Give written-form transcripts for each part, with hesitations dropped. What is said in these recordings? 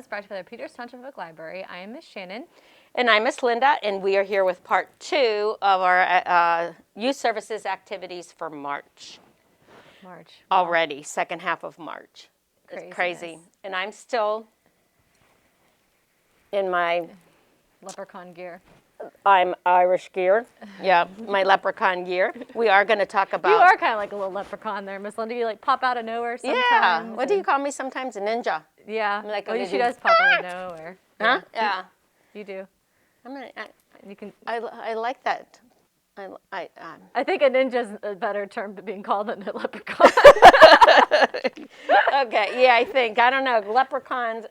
Buzz, brought to you by the Peters Township Public Library. I am Miss Shannon. And I'm Miss Linda, and we are here with part 2 of our youth services activities for March. Already, second half of March. It's crazy. And I'm still in my leprechaun gear. I'm Irish gear. Yeah, my leprechaun gear. We are going to talk about... You are kind of like a little leprechaun there, Miss Linda. You like pop out of nowhere sometimes. Yeah. What do you call me sometimes? A ninja. Yeah. Like she does pop out of nowhere. Huh? Yeah. You do. You can. I like that. I think a ninja's a better term to being called than a leprechaun. Okay, yeah, I think. I don't know. Leprechauns,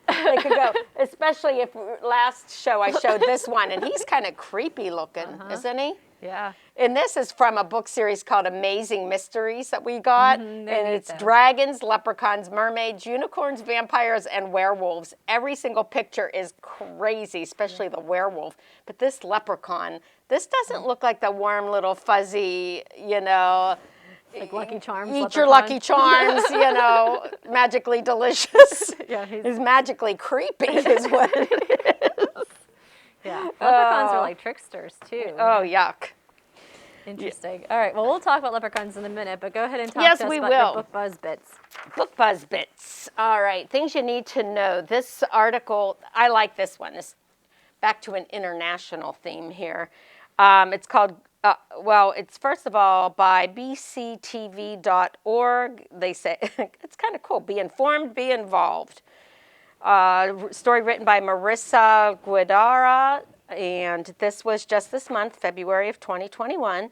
they could go. Especially if last show I showed this one, and he's kind of creepy looking, isn't he? Yeah. And this is from a book series called Amazing Mysteries that we got. And it's dragons, leprechauns, mermaids, unicorns, vampires, and werewolves. Every single picture is crazy, especially the werewolf. But this leprechaun, this doesn't look like the warm little fuzzy, like Lucky Charms. Eat your Lucky Charms, magically delicious. Yeah, he's magically creepy is what it is. Yeah, leprechauns are like tricksters too. Oh, yuck. Interesting. Yeah. All right, well, we'll talk about leprechauns in a minute, but go ahead and talk to us about your book buzz bits. Book buzz bits. All right, things you need to know. This article, I like this one. This back to an international theme here. It's called, it's first of all by bctv.org. They say, it's kind of cool, be informed, be involved. Story written by Marissa Guidara, and this was just this month, February of 2021.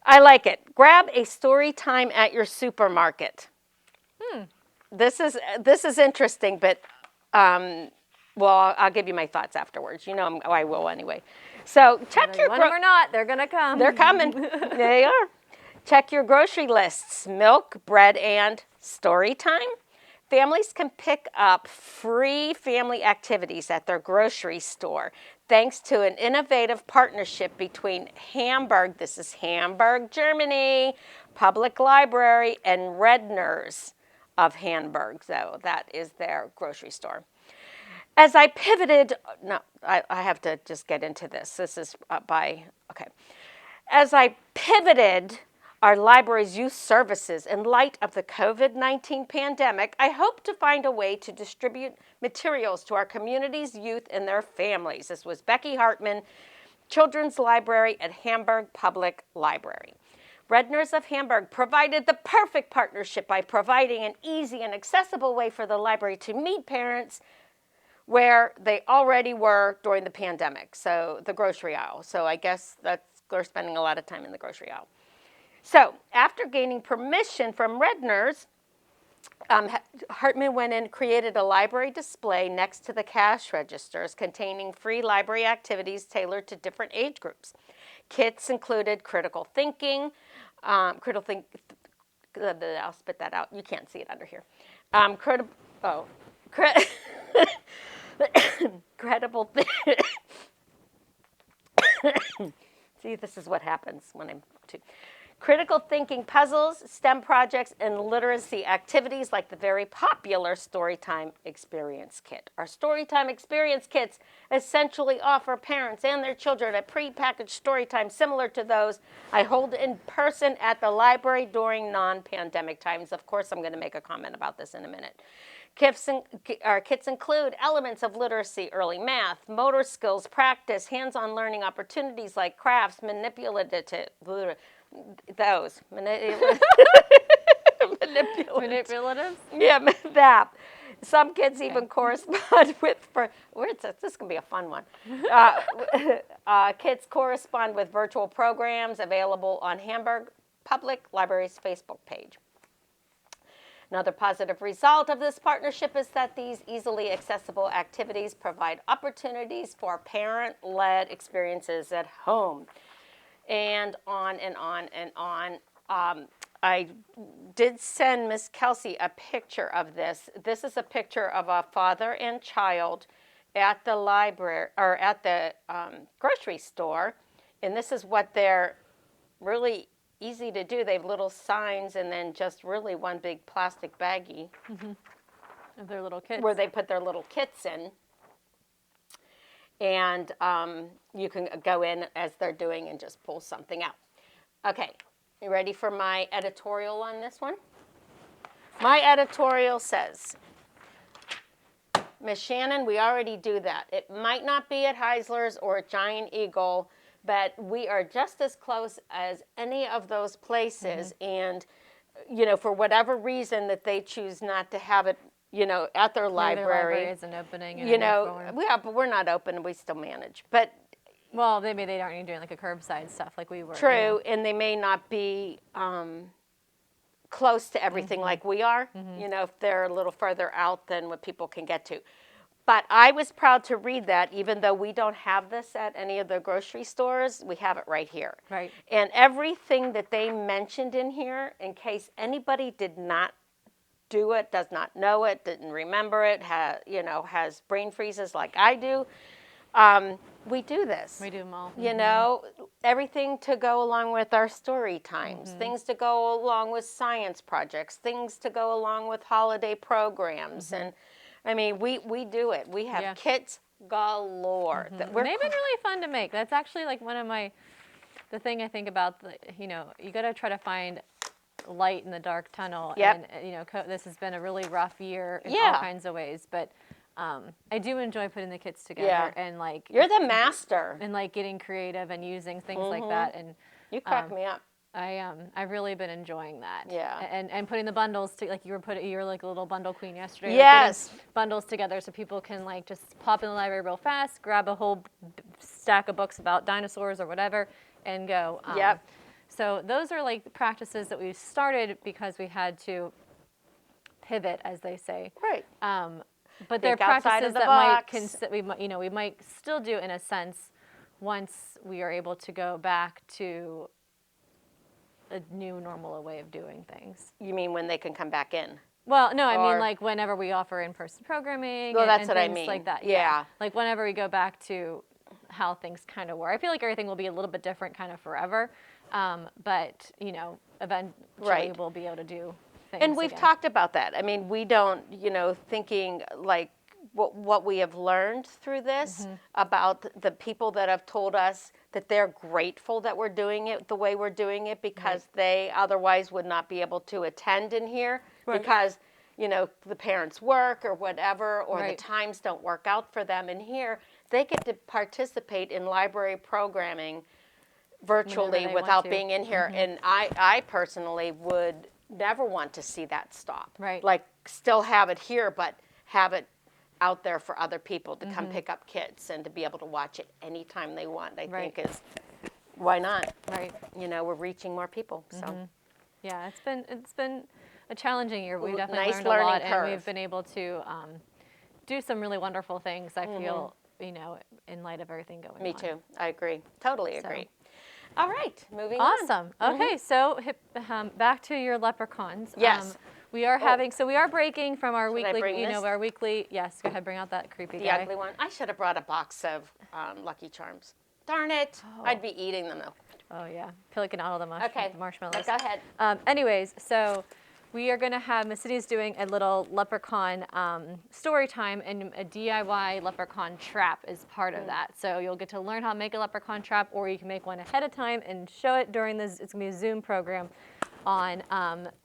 I like it. Grab a story time at your supermarket. This is interesting, but I'll give you my thoughts afterwards. I will anyway. So check your want them or not, they're gonna come. They're coming. They are. Check your grocery lists: milk, bread, and story time. Families can pick up free family activities at their grocery store thanks to an innovative partnership between Hamburg, this is Hamburg, Germany, Public Library, and Redner's of Hamburg. So that is their grocery store. As I pivoted, I have to just get into this. This is As I pivoted our library's youth services in light of the COVID-19 pandemic, I hope to find a way to distribute materials to our community's youth and their families. This was Becky Hartman, Children's Library at Hamburg Public Library. Redner's of Hamburg provided the perfect partnership by providing an easy and accessible way for the library to meet parents where they already were during the pandemic, so the grocery aisle. So I guess they're spending a lot of time in the grocery aisle. So after gaining permission from Redner's, Hartman went and created a library display next to the cash registers containing free library activities tailored to different age groups. Kits included critical thinking, I'll spit that out. You can't see it under here. Credible. See, this is what happens when I'm too. Critical thinking puzzles, STEM projects, and literacy activities like the very popular Storytime Experience Kit. Our Storytime Experience Kits essentially offer parents and their children a pre-packaged story time similar to those I hold in person at the library during non-pandemic times. Of course, I'm going to make a comment about this in a minute. Kits include elements of literacy, early math, motor skills, practice, hands-on learning opportunities like crafts, manipulatives. Yeah, that. Some kids even correspond with, this can be a fun one. Kids correspond with virtual programs available on Hamburg Public Library's Facebook page. Another positive result of this partnership is that these easily accessible activities provide opportunities for parent-led experiences at home. And on and on and on. I did send Miss Kelsey a picture of this. This is a picture of a father and child at the library or at the grocery store, and this is what they're really easy to do. They have little signs and then just really one big plastic baggie. Their little kits. Where they put their little kits in. And you can go in as they're doing and just pull something out. Okay, you ready for my editorial on this one? My editorial says, Miss Shannon, we already do that. It might not be at Heisler's or at Giant Eagle, but we are just as close as any of those places. And, you know, for whatever reason that they choose not to have it, you know, at their library. Their library isn't opening. You know, but we're not open. We still manage. But well, maybe they aren't doing like a curbside stuff like we were. True, you know. and they may not be close to everything like we are. You know, if they're a little further out than what people can get to. But I was proud to read that, even though we don't have this at any of the grocery stores, we have it right here. Right. And everything that they mentioned in here, in case anybody did not do it, does not know it, didn't remember it, has brain freezes like I do, we do this. We do them all. You know, everything to go along with our story times, things to go along with science projects, things to go along with holiday programs. And I mean, we do it. We have kits galore. That They've been really fun to make. That's actually like one of the thing I think about, you know, you got to try to find light in the dark tunnel. And, you know, this has been a really rough year in all kinds of ways. But I do enjoy putting the kits together and like. You're the master. And like getting creative and using things like that. And you crack me up. I've really been enjoying that. Yeah. And putting the bundles to, like you were like a little bundle queen yesterday. Yes. Like bundles together so people can like just pop in the library real fast, grab a whole stack of books about dinosaurs or whatever, and go. So those are like practices that we started because we had to pivot, as they say. Right. But they're practices that we might still do in a sense once we are able to go back to a new normal way of doing things. You mean when they can come back in? Well, no, I mean like whenever we offer in-person programming. Well, that's and what I things mean. like that. Yeah. Like whenever we go back to how things kind of were. I feel like everything will be a little bit different kind of forever. But, you know, eventually we'll be able to do things And we've talked about that. I mean, we don't, you know, thinking like what we have learned through this about the people that have told us that they're grateful that we're doing it the way we're doing it because they otherwise would not be able to attend in here because, you know, the parents work or whatever, or the times don't work out for them in here. They get to participate in library programming virtually without being in here. And I personally would never want to see that stop. Right. Like still have it here, but have it out there for other people to come pick up kits and to be able to watch it anytime they want. I think is, why not? Right. You know, we're reaching more people. So yeah, it's been a challenging year. We've definitely learned a learning lot, curve. and we've been able to do some really wonderful things. I feel, you know, in light of everything going on. Me too. I agree. Totally agree. All right, moving on. Awesome. Okay, so back to your leprechauns. Yes. We are having, so we are breaking from our weekly, our weekly, yes, go ahead, bring out that creepy the guy. ugly one. I should have brought a box of Lucky Charms. Darn it. I'd be eating them though. Oh yeah, picking all the marshmallows. Go ahead. Anyways, so we are going to have, Miss City's doing a little leprechaun story time, and a DIY leprechaun trap is part of that. So you'll get to learn how to make a leprechaun trap, or you can make one ahead of time and show it during this. It's going to be a Zoom program on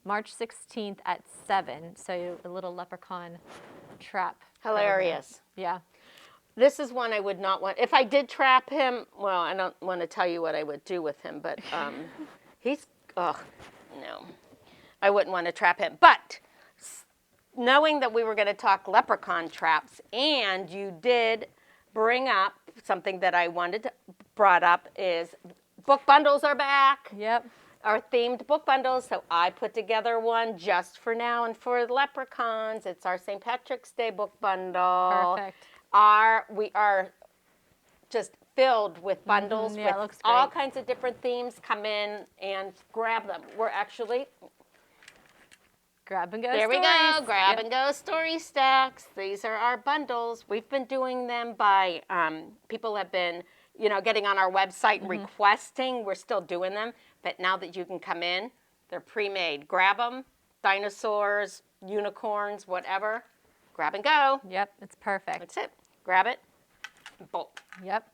March 16th at 7. So a little leprechaun trap. Hilarious. Yeah. This is one I would not want. If I did trap him, well, I don't want to tell you what I would do with him, but he's, no. I wouldn't want to trap him. But knowing that we were going to talk leprechaun traps, and you did bring up something that I brought up is book bundles are back. Yep. Our themed book bundles. So I put together one just for now and for the leprechauns. It's our St. Patrick's Day book bundle. Perfect. We are just filled with bundles with all kinds of different themes. Come in and grab them. We're actually... Grab and go There stories. we go. Grab and go story stacks. These are our bundles. We've been doing them by, people have been, getting on our website and requesting. We're still doing them. But now that you can come in, they're pre-made. Grab them. Dinosaurs, unicorns, whatever. grab and go. Yep, it's perfect. That's it. Grab it, bolt. Yep.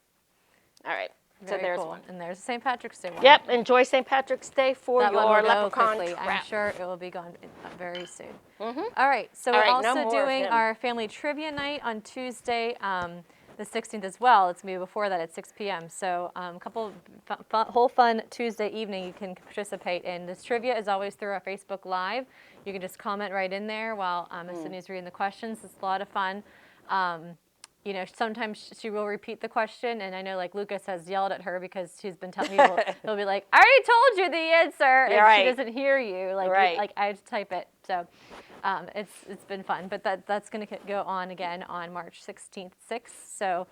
All right. Very so there's cool. one. And there's the St. Patrick's Day one. Yep. Enjoy St. Patrick's Day for That one your will go Leprechaun quickly. Trap. I'm sure it will be gone very soon. Mm-hmm. All right, so All we're right, no also more of doing him. our family trivia night on Tuesday, the 16th as well. It's going to be before that at 6 p.m. So whole fun Tuesday evening you can participate in. This trivia is always through our Facebook Live. You can just comment right in there while Miss Sydney's reading the questions. It's a lot of fun. You know, sometimes she will repeat the question, and I know like Lucas has yelled at her because she's been telling people, he'll be like, I already told you the answer, and right. she doesn't hear you. Like, Right. like I have to type it. So it's been fun, but that's going to go on again on March 16th, 6. So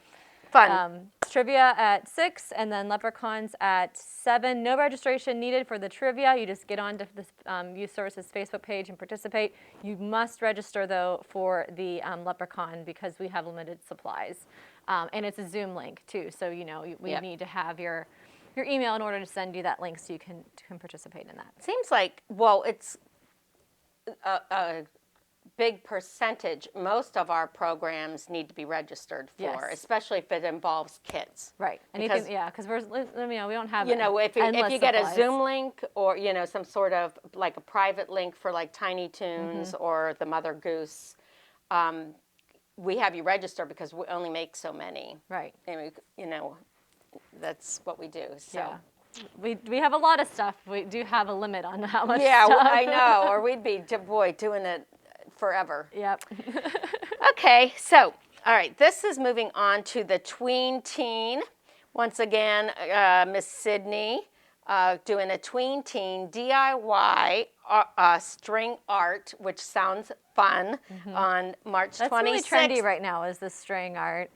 Fun. trivia at 6, and then Leprechauns at 7. No registration needed for the trivia. You just get onto the Youth Services Facebook page and participate. You must register, though, for the Leprechaun because we have limited supplies. And it's a Zoom link, too. So, you know, we Yep. need to have your email in order to send you that link so you can participate in that. Seems like, well, it's a big percentage. Most of our programs need to be registered for, Yes. especially if it involves kids. Right. And Because- you can, because we don't have You know, if you endless get a supplies. Zoom link or, you know, some sort of like a private link for like Tiny Toons or the Mother Goose, we have you register because we only make so many. Right. And we, you know, that's what we do. So. Yeah. We have a lot of stuff. We do have a limit on how much Yeah, stuff. I know. Or we'd be, boy, doing it forever. Yep. Okay, so, all right, this is moving on to the Tween Teen. Once again, Miss Sydney doing a Tween Teen DIY string art, which sounds fun, on March 26th. That's really trendy right now is the string art.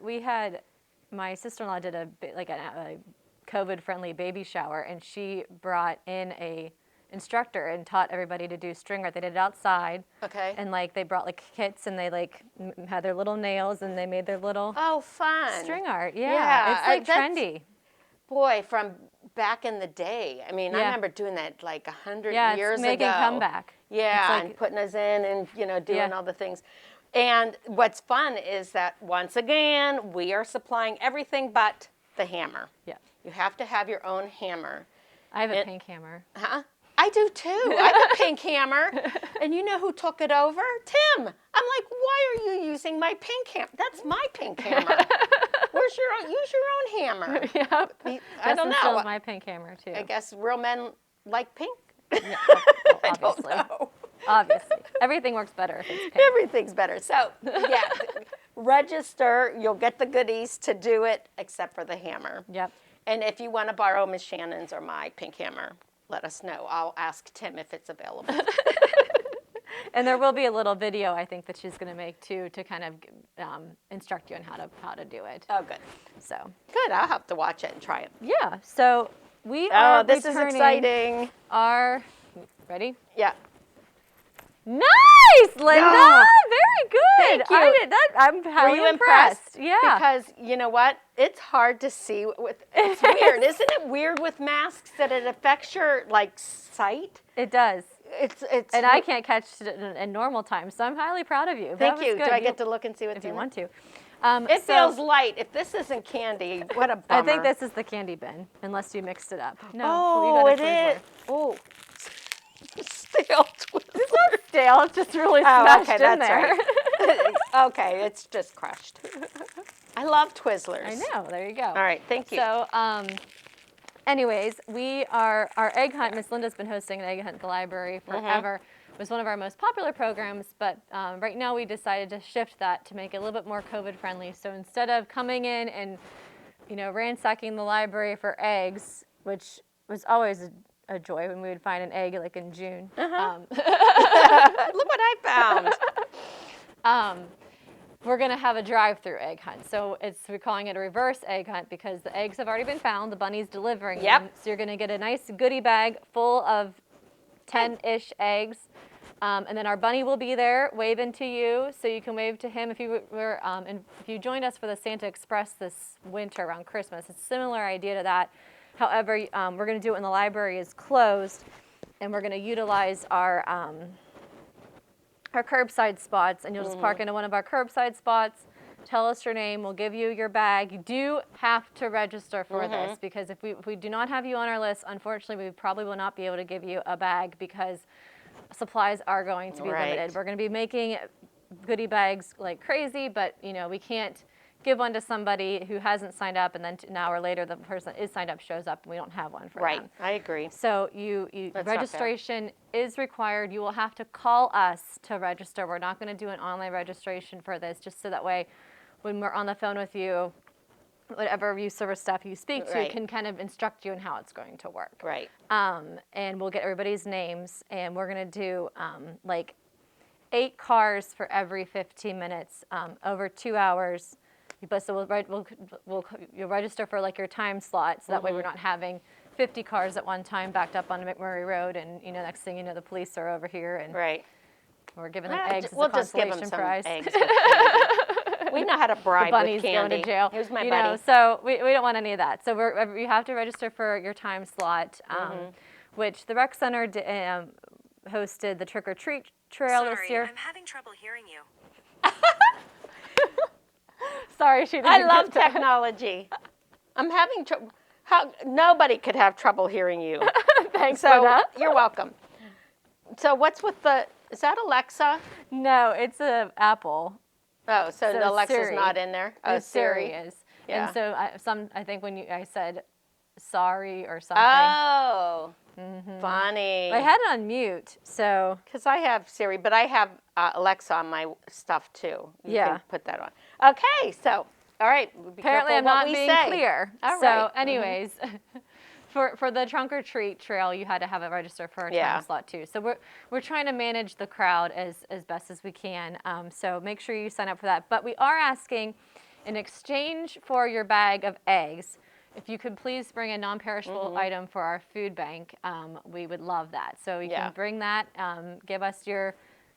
We had, my sister-in-law did a COVID-friendly baby shower, and she brought in a instructor and taught everybody to do string art. They did it outside. Okay. And like they brought like kits, and they like had their little nails, and they made their little Oh, fun. string art. Yeah, Yeah, it's like that's- trendy. Boy, from back in the day. I mean, I Yeah. remember doing that like 100 Yeah, years it's making ago. a comeback. Yeah, It's like- and putting us in and, you know, doing Yeah. all the things. And what's fun is that, once again, we are supplying everything but the hammer. Yeah, You have to have your own hammer. I have a pink hammer. Huh? I do too. I have a pink hammer. And you know who took it over? Tim. I'm like, why are you using my pink hammer? That's my pink hammer. Use your own hammer. Yep. I don't Justin steals know. my pink hammer too. I guess real men like pink. Yeah, well, I don't obviously. know. Obviously, everything works better if it's pink. Everything's better. So, yeah, register. You'll get the goodies to do it, except for the hammer. Yep. And if you want to borrow Miss Shannon's or my pink hammer, let us know. I'll ask Tim if it's available. And there will be a little video I think that she's going to make too to kind of instruct you on how to do it. Oh, good. So Good. I'll have to watch it and try it. yeah. So we are Oh, this is returning exciting. Our ready? Yeah. Nice, Linda. Yeah. Very good. Thank you. I did that. I'm Were highly you impressed? Yeah. Because you know what? It's hard to see. It's weird. Isn't it weird with masks that it affects your like sight? It does. It's. And I can't catch it in normal time, so I'm highly proud of you. That Thank was you. good. Do I get to look and see what's if in you it? want to? It so feels light. If this isn't candy, what a bummer. I think this is the candy bin, unless you mixed it up. No, Oh, we it got a is. Oh, stale Twizzlers. It's not stale. It's just really Oh, smashed okay, in that's there. right. Okay, it's just crushed. I love Twizzlers. I know. There you go. All right, thank you. So, anyways, our egg hunt. Miss Linda's been hosting an egg hunt at the library forever. It was one of our most popular programs, but right now we decided to shift that to make it a little bit more COVID friendly. So instead of coming in and ransacking the library for eggs, which was always a joy when we would find an egg like in June. Look what I found. We're going to have a drive-through egg hunt. So we're calling it a reverse egg hunt because the eggs have already been found. The bunny's delivering them. So you're going to get a nice goodie bag full of 10-ish eggs. And then our bunny will be there waving to you, so you can wave to him. If you joined us for the Santa Express this winter around Christmas, it's a similar idea to that. However, we're going to do it when the library is closed, and we're going to utilize our our curbside spots, and you'll just park into one of our curbside spots. Tell us your name. We'll give you your bag. You do have to register for this, because if we do not have you on our list, unfortunately, we probably will not be able to give you a bag because supplies are going to be limited. We're going to be making goodie bags like crazy, but we can't give one to somebody who hasn't signed up, and then an hour later the person that is signed up shows up and we don't have one for them. Right, I agree. So registration is required. You will have to call us to register. We're not going to do an online registration for this, just so that way when we're on the phone with you, whatever youth service staff you speak to can kind of instruct you in how it's going to work. Right. And we'll get everybody's names, and we're going to do like 8 cars for every 15 minutes, over 2 hours. But so you'll register for like your time slot, so that way we're not having 50 cars at one time backed up on McMurray Road, and next thing you know, the police are over here, and we're giving them eggs as a consolation prize. Eggs. We know how to bribe bunnies with candy. going to jail. Here's my buddy. So we don't want any of that. So you have to register for your time slot, which the rec center hosted the trick or treat trail this year. I'm having trouble hearing you. Sorry, she didn't I love get that. technology. I'm having trouble. Nobody could have trouble hearing you. Thanks for that. You're welcome. So what's with is that Alexa? No, it's a Apple. Oh, so the Alexa's Siri. not in there? Oh, Siri is. Yeah. And so I think when I said sorry or something. Oh, funny. I had it on mute, so. Because I have Siri, but I have Alexa on my stuff too. You can put that on. Okay, so, all right. Apparently I'm not being clear. All so right. anyways, for the trunk or treat trail, you had to have it register for a time slot too. So we're trying to manage the crowd as best as we can. So make sure you sign up for that. But we are asking, in exchange for your bag of eggs, if you could please bring a non-perishable item for our food bank, we would love that. So you can bring that, give us your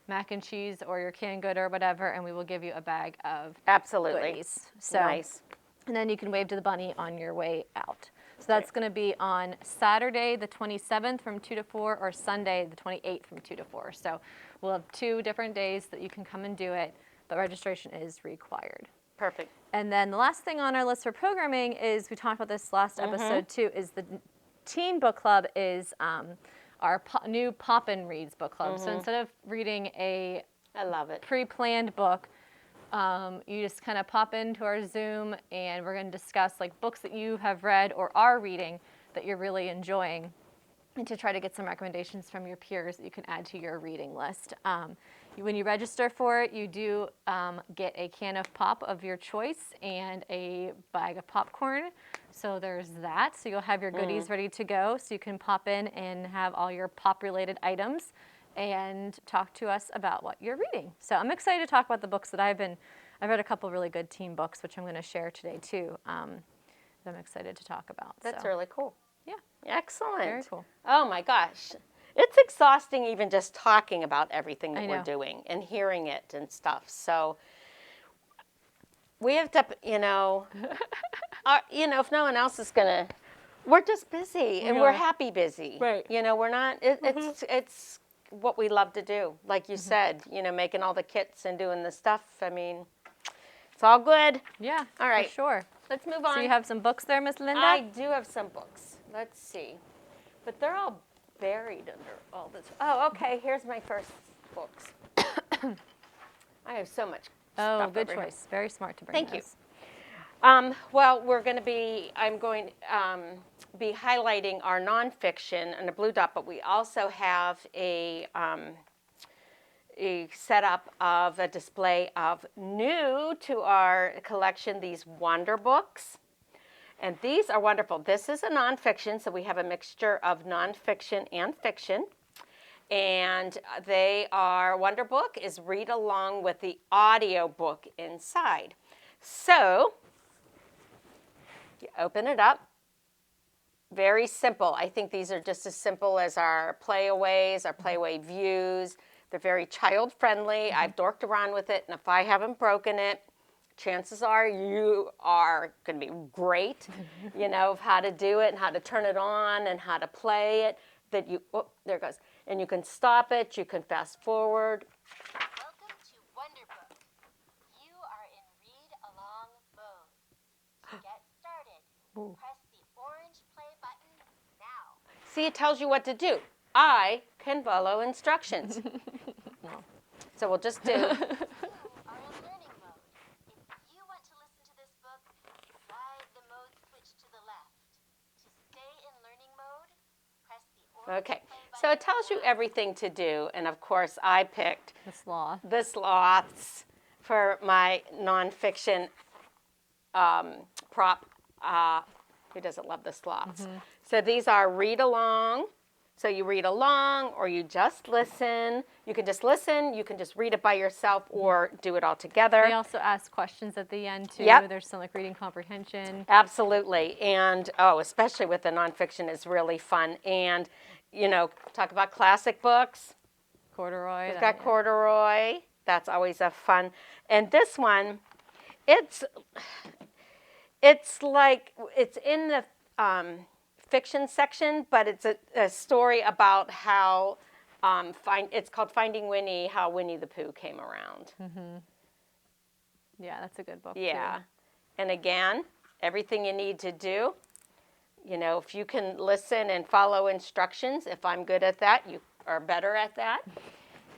mac and cheese or your canned good or whatever, and we will give you a bag of goodies. So, nice. And then you can wave to the bunny on your way out. So that's going to be on Saturday the 27th from 2 to 4 or Sunday the 28th from 2 to 4. So we'll have 2 different days that you can come and do it, but registration is required. Perfect. And then the last thing on our list for programming is, we talked about this last episode too, is the Teen Book Club is our new Pop-In Reads book club. So instead of reading I love it. pre-planned book, you just kind of pop into our Zoom, and we're going to discuss like books that you have read or are reading that you're really enjoying, and to try to get some recommendations from your peers that you can add to your reading list. When you register for it, you do get a can of pop of your choice and a bag of popcorn. So there's that. So you'll have your goodies ready to go, so you can pop in and have all your pop-related items and talk to us about what you're reading. So I'm excited to talk about the books that I've read a couple really good teen books, which I'm going to share today too, that I'm excited to talk about. That's really cool. Yeah. Excellent. Very cool. Oh my gosh. It's exhausting even just talking about everything that we're know. doing and hearing it and stuff. So we have to, if no one else is going to, we're just busy and we're happy busy. Right. We're not, it's what we love to do. Like you said, making all the kits and doing the stuff. I mean, it's all good. Yeah, All right. for sure. Let's move on. So you have some books there, Miss Linda? I do have some books. Let's see. But they're all buried under all this. Oh, okay. Here's my first books. I have so much stuff Good over here. choice. Very smart to bring Thank you. those. Well, I'm going to be highlighting our nonfiction and a blue dot, but we also have a setup of a display of new to our collection, these Wonder Books. And these are wonderful. This is a nonfiction, so we have a mixture of nonfiction and fiction. And Wonder Book is read along with the audio book inside. So, you open it up. Very simple. I think these are just as simple as our playaways, our playaway views. They're very child-friendly. I've dorked around with it, and if I haven't broken it, chances are you are going to be great, of how to do it and how to turn it on and how to play it. There it goes. And you can stop it, you can fast forward. Press the orange play button now. See, it tells you what to do. I can follow instructions. So we'll just do. You are in learning mode. If you want to listen to this book, slide the mode switch to the left. To stay in learning mode, press the orange Okay, play button. so it tells you everything to do, and of course I picked The sloth. the sloths for my nonfiction prop. Who doesn't love the sloths? So these are read along. So you read along or you just listen. You can just listen, you can just read it by yourself or do it all together. They also ask questions at the end too. Yep. There's some like reading comprehension. Absolutely. And especially with the nonfiction is really fun. And, talk about classic books. Corduroy. We've got corduroy. That's always a fun. And this one, it's like, it's in the fiction section, but it's a story about how, it's called Finding Winnie, how Winnie the Pooh came around. Yeah, that's a good book Yeah. too. And again, everything you need to do, if you can listen and follow instructions, if I'm good at that, you are better at that.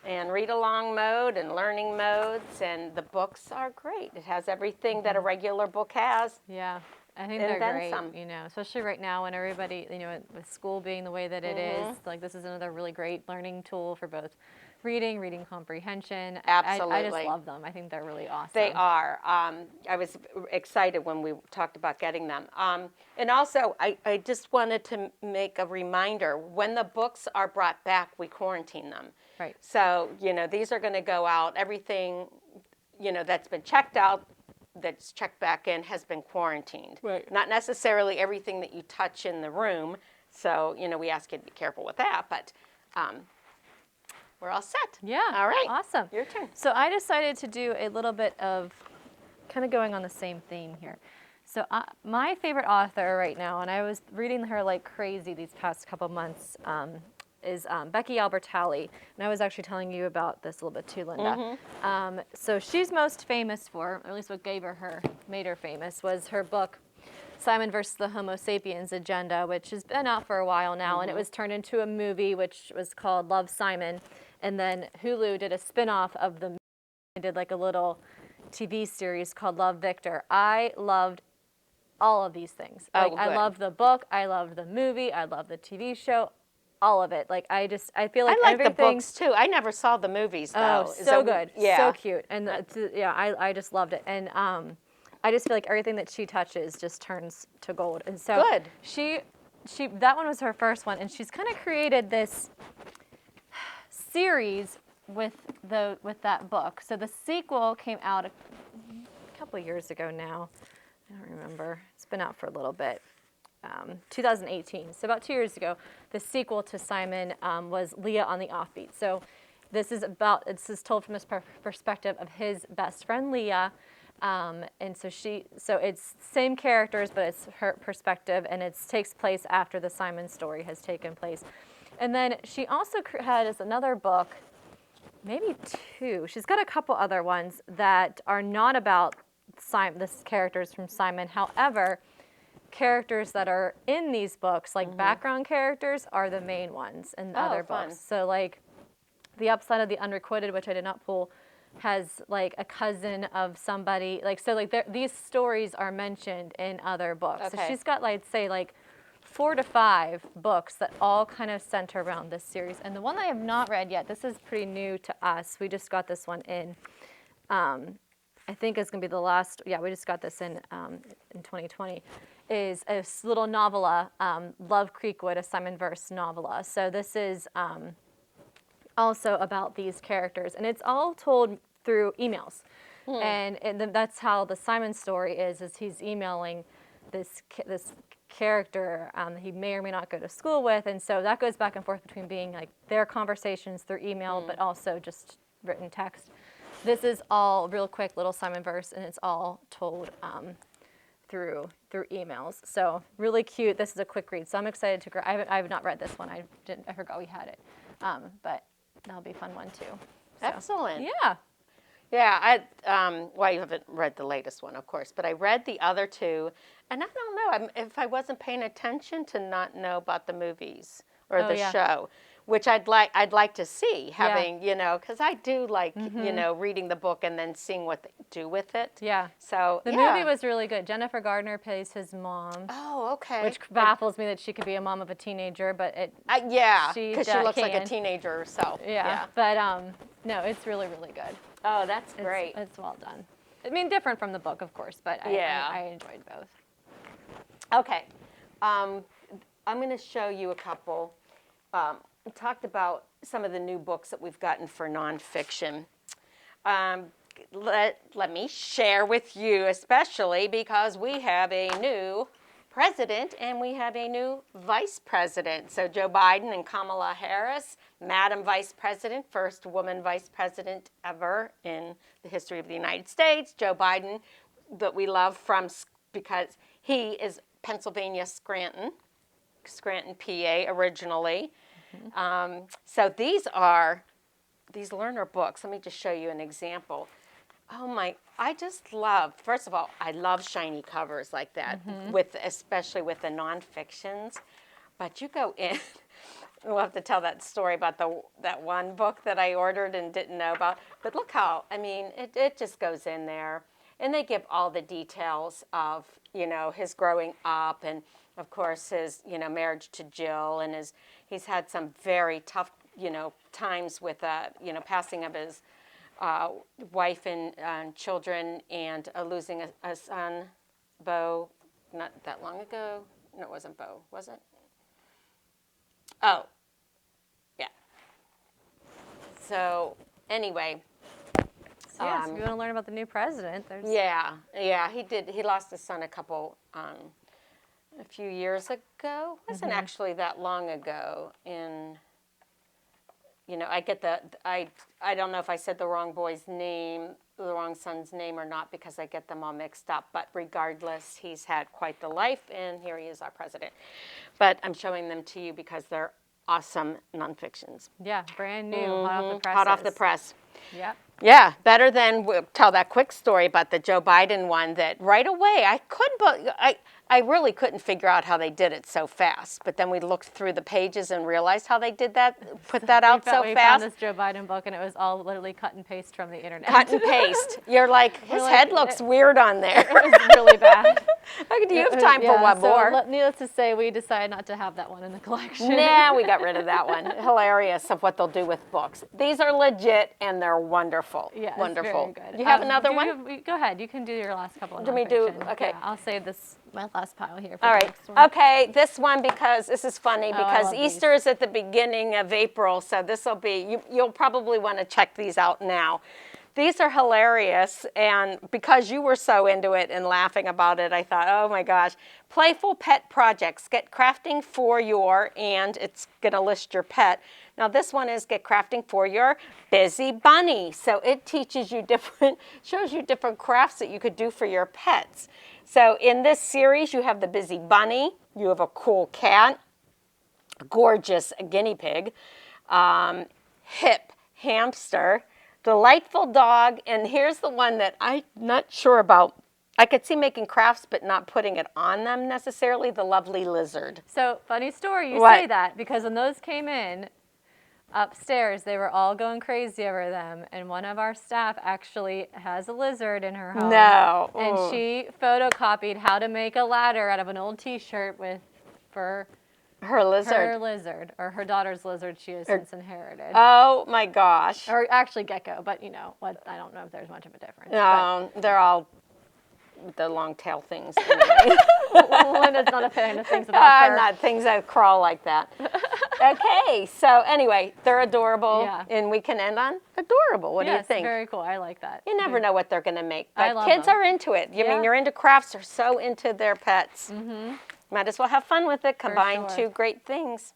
And read along mode and learning modes, and the books are great. It has everything that a regular book has. Yeah, I think And they're then great, some. especially right now when everybody, with school being the way that it is, like this is another really great learning tool for both reading comprehension. I just Absolutely. love them. I think they're really awesome. They are. I was excited when we talked about getting them. And also, I just wanted to make a reminder, when the books are brought back, we quarantine them. Right. So, these are going to go out. Everything, that's been checked out, that's checked back in, has been quarantined. Right. Not necessarily everything that you touch in the room. So, we ask you to be careful with that. But we're all set. Yeah. All right. Awesome. Your turn. So I decided to do a little bit of kind of going on the same theme here. So my favorite author right now, and I was reading her like crazy these past couple months, is Becky Albertalli. And I was actually telling you about this a little bit too, Linda. So she's most famous for, or at least what made her famous, was her book, Simon versus the Homo sapiens Agenda, which has been out for a while now, and it was turned into a movie, which was called Love, Simon. And then Hulu did a spin-off of the movie. They did like a little TV series called Love, Victor. I loved all of these things. Oh, Like, good. I loved the book, I loved the movie, I loved the TV show, all of it. Like I feel like I like the everything. books too. I never saw the movies though. Oh, Is so that- good, Yeah. so cute, and I just loved it. And I just feel like everything that she touches just turns to gold. And so Good. she that one was her first one, and she's kind of created this series with that book. So the sequel came out a couple years ago now. I don't remember. It's been out for a little bit. 2018. So about 2 years ago, the sequel to Simon was Leah on the Offbeat. So this is told from this perspective of his best friend Leah. And so it's same characters, but it's her perspective, and it takes place after the Simon story has taken place. And then she also has another book, maybe two. She's got a couple other ones that are not about this characters from Simon. However, characters that are in these books, like background characters, are the main ones in the other fun. books. So like The Upside of the Unrequited, which I did not pull, has like a cousin of somebody, these stories are mentioned in other books. So Okay. she's got like 4 to 5 books that all kind of center around this series. And the one I have not read yet, this is pretty new to us. We just got this one in. I think it's going to be the last. Yeah, we just got this in 2020. Is a little novella, Love Creekwood, a Simon verse novella. So this is also about these characters, and it's all told through emails. And that's how the Simon story is he's emailing this character he may or may not go to school with, and so that goes back and forth between being like their conversations through email, but also just written text. This is all real quick little Simon verse, and it's all told through emails. So really cute. This is a quick read. So I'm excited to. I have not read this one. I forgot we had it, but that'll be a fun one too. So, Excellent. yeah. Yeah, well, you haven't read the latest one, of course, but I read the other two, and I don't know if I wasn't paying attention to not know about the movies or Oh, the yeah. show, which I'd like to see, having, because I do like, reading the book and then seeing what they do with it. Yeah. So, The movie was really good. Jennifer Gardner plays his mom. Oh, okay. Which baffles me that she could be a mom of a teenager, but yeah, she because she looks like a can. teenager herself. Yeah. But no, it's really, really good. Oh, that's great. It's well done. I mean, different from the book, of course, but I enjoyed both. Okay. I'm going to show you a couple. We talked about some of the new books that we've gotten for nonfiction. Let me share with you, especially because we have a new president and we have a new vice president. So Joe Biden and Kamala Harris, Madam Vice President, first woman vice president ever in the history of the United States. Joe Biden, that we love because he is Pennsylvania Scranton, PA originally. Mm-hmm. So these learner books. Let me just show you an example. I just love, first of all, I love shiny covers like that, especially with the nonfictions. But you go in, we'll have to tell that story about that one book that I ordered and didn't know about. But look how, it just goes in there. And they give all the details of, his growing up and, of course, his, marriage to Jill. And he's had some very tough, times with, passing of his wife and children and losing a son, Bo, not that long ago. No, it wasn't Bo, was it? Oh, yeah. So, anyway. So, if you want to learn about the new president, there's... Yeah, he did. He lost his son a few years ago. It wasn't actually that long ago. I get I don't know if I said the wrong boy's name, the wrong son's name or not, because I get them all mixed up. But regardless, he's had quite the life, and here he is, our president. But I'm showing them to you because they're awesome nonfictions. Yeah, brand new, hot off the press. Hot off the press. Yep. Yeah, better than, we'll tell that quick story about the Joe Biden one that right away, I really couldn't figure out how they did it so fast. But then we looked through the pages and realized how they did that, put that out so we fast. found this Joe Biden book, and it was all literally cut and paste from the internet. Cut and paste. You're like, his head looks weird on there. It was really bad. Do you have time for one more? Needless to say, we decided not to have that one in the collection. Nah, we got rid of that one. Hilarious of what they'll do with books. These are legit, and they're wonderful. Yeah, wonderful. Very good. You have another one? Go ahead. You can do your last couple. Do we do? Okay. Yeah, I'll save my last pile here. For All the right. next one. Okay. This one, because this is funny, I because love Easter is at the beginning of April, so this will be. You'll probably want to check these out now. These are hilarious, and because you were so into it and laughing about it, I thought, oh my gosh. Playful pet projects. Get crafting for your, and it's going to list your pet. Now this one is get crafting for your busy bunny. So it teaches you shows you different crafts that you could do for your pets. So in this series, you have the busy bunny, you have a cool cat, a gorgeous guinea pig, hip hamster, delightful dog, and here's the one that I'm not sure about. I could see making crafts but not putting it on them necessarily, the lovely lizard. So, funny story, you What? say that, because when those came in upstairs, they were all going crazy over them, and one of our staff actually has a lizard in her home. No. And Ooh. she photocopied how to make a ladder out of an old t-shirt for Her lizard. her lizard, or her daughter's lizard she has since inherited. Oh my gosh. Or actually gecko, but I don't know if there's much of a difference. They're all the long tail things anyway. Linda's not a fan of things about fur. Not things that crawl like that. Okay, so anyway, they're adorable, Yeah. and we can end on adorable. What do you Yes, think? very cool. I like that. You never know what they're going to make, I but love kids them. are into it. I Yeah. mean, you're into crafts, they're so into their pets. Might as well have fun with it, combine sure. two great things.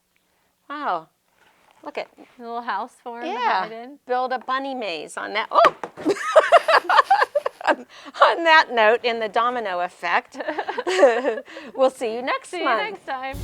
Wow, look at, A little house for him to yeah, hide in. build a bunny maze on that. Oh! On that note, in the domino effect, we'll see you next See you month. next time.